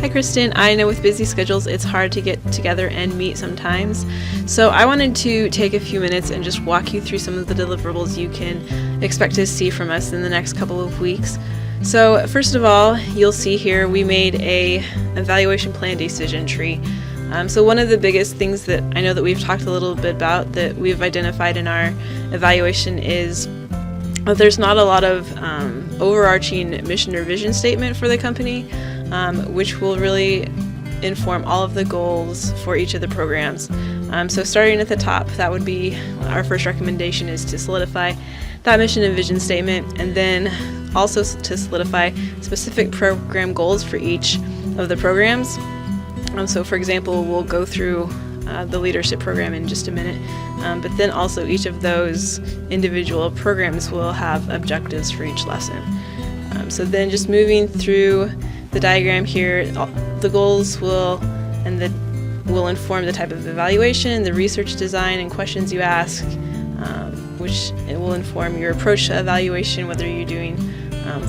Hi Kristen, I know with busy schedules it's hard to get together and meet sometimes, so I wanted to take a few minutes and just walk you through some of the deliverables you can expect to see from us in the next couple of weeks. So first of all, you'll see here we made a evaluation plan decision tree. So one of the biggest things that I know that we've talked a little bit about that we've identified in our evaluation is there's not a lot of overarching mission or vision statement for the company, which will really inform all of the goals for each of the programs. So starting at the top, that would be our first recommendation, is to solidify that mission and vision statement, and then also to solidify specific program goals for each of the programs. So for example, we'll go through the leadership program in just a minute, but then also each of those individual programs will have objectives for each lesson. So then just moving through the diagram here, the goals will inform the type of evaluation, the research design and questions you ask, which it will inform your approach to evaluation, whether you're doing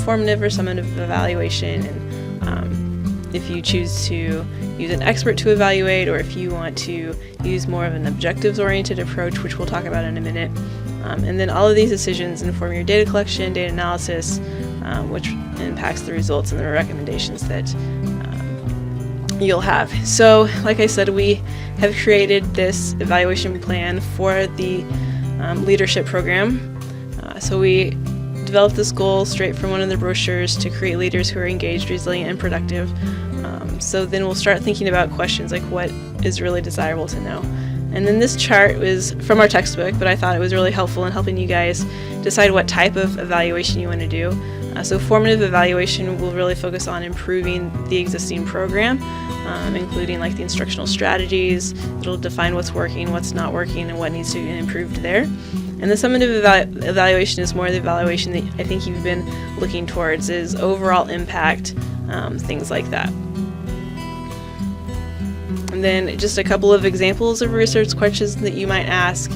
formative or summative evaluation, and if you choose to use an expert to evaluate, or if you want to use more of an objectives-oriented approach, which we'll talk about in a minute. And then all of these decisions inform your data collection, data analysis, which impacts the results and the recommendations that you'll have. So, like I said, we have created this evaluation plan for the leadership program. So we developed this goal straight from one of the brochures to create leaders who are engaged, resilient, and productive. So then we'll start thinking about questions like what is really desirable to know. And then this chart was from our textbook, but I thought it was really helpful in helping you guys decide what type of evaluation you want to do. So formative evaluation will really focus on improving the existing program, including like the instructional strategies. It'll define what's working, what's not working, and what needs to be improved there. And the summative evaluation is more the evaluation that I think you've been looking towards, is overall impact, things like that. And then just a couple of examples of research questions that you might ask.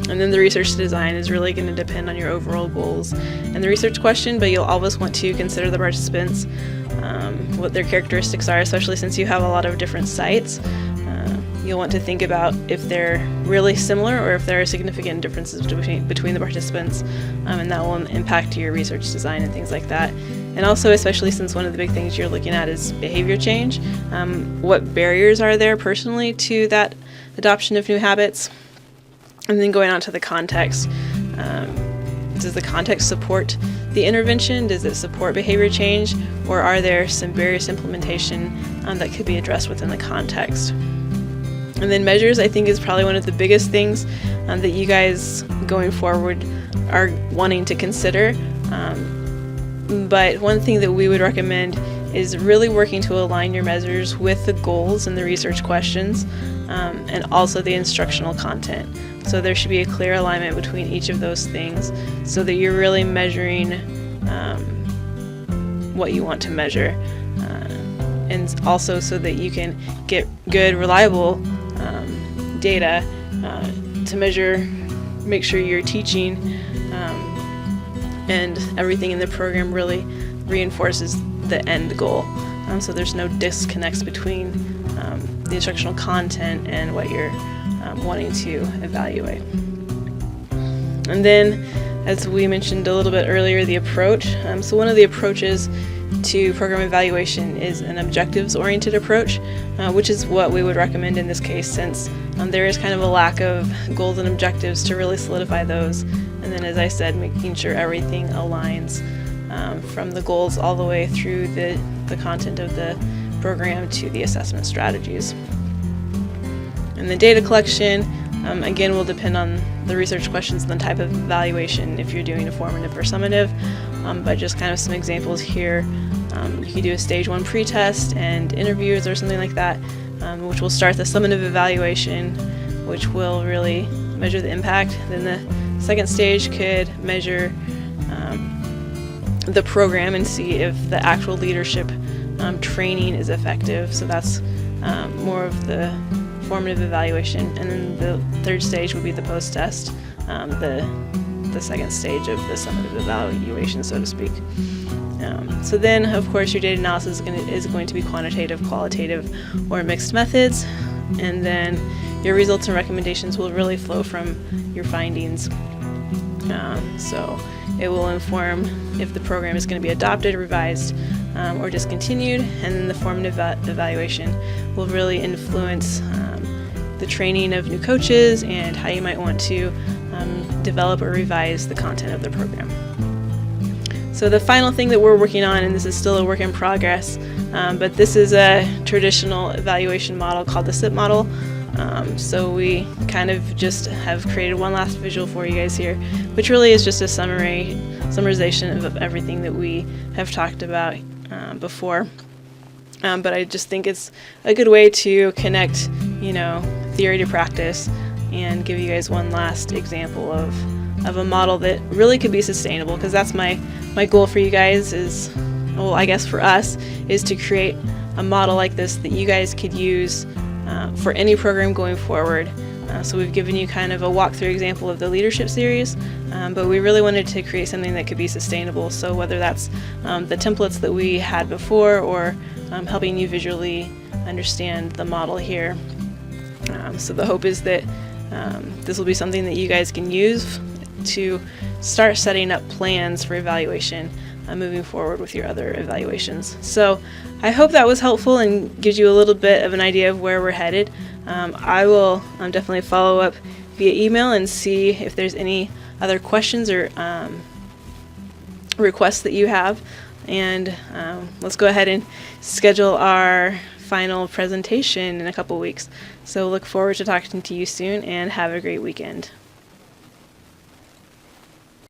And then the research design is really going to depend on your overall goals and the research question, but you'll always want to consider the participants, what their characteristics are, especially since you have a lot of different sites. You'll want to think about if they're really similar or if there are significant differences between the participants, and that will impact your research design and things like that. And also, especially since one of the big things you're looking at is behavior change, what barriers are there personally to that adoption of new habits? And then going on to the context. Does the context support the intervention? Does it support behavior change? Or are there some barriers to implementation that could be addressed within the context? And then measures, I think, is probably one of the biggest things that you guys going forward are wanting to consider. But one thing that we would recommend is really working to align your measures with the goals and the research questions, and also the instructional content. So there should be a clear alignment between each of those things so that you're really measuring what you want to measure, and also so that you can get good, reliable data to make sure you're teaching and everything in the program really reinforces the end goal. So there's no disconnects between the instructional content and what you're wanting to evaluate. And then, as we mentioned a little bit earlier, the approach. So one of the approaches to program evaluation is an objectives-oriented approach, which is what we would recommend in this case, since there is kind of a lack of goals and objectives to really solidify those. And then, as I said, making sure everything aligns from the goals all the way through the content of the program to the assessment strategies. And the data collection, again, will depend on the research questions and the type of evaluation, if you're doing a formative or summative. But just kind of some examples here. You could do a stage 1 pretest and interviews or something like that, which will start the summative evaluation, which will really measure the impact. Then the second stage could measure the program and see if the actual leadership training is effective. So that's more of the formative evaluation. And then the third stage would be the post-test, the second stage of the summative evaluation, so to speak. So then, of course, your data analysis is going to be quantitative, qualitative, or mixed methods, and then your results and recommendations will really flow from your findings. So it will inform if the program is going to be adopted, revised, or discontinued, and then the formative evaluation will really influence the training of new coaches and how you might want to develop or revise the content of the program. So the final thing that we're working on, and this is still a work in progress, but this is a traditional evaluation model called the SIP model. So we kind of just have created one last visual for you guys here, which really is just a summarization of everything that we have talked about before. But I just think it's a good way to connect, theory to practice and give you guys one last example of a model that really could be sustainable, because that's my goal for you guys is, well, I guess for us, is to create a model like this that you guys could use for any program going forward. So we've given you kind of a walkthrough example of the leadership series, but we really wanted to create something that could be sustainable. So whether that's the templates that we had before, or helping you visually understand the model here. So the hope is that this will be something that you guys can use to start setting up plans for evaluation moving forward with your other evaluations. So I hope that was helpful and gives you a little bit of an idea of where we're headed. I will definitely follow up via email and see if there's any other questions or requests that you have. And let's go ahead and schedule our final presentation in a couple weeks. So look forward to talking to you soon, and have a great weekend.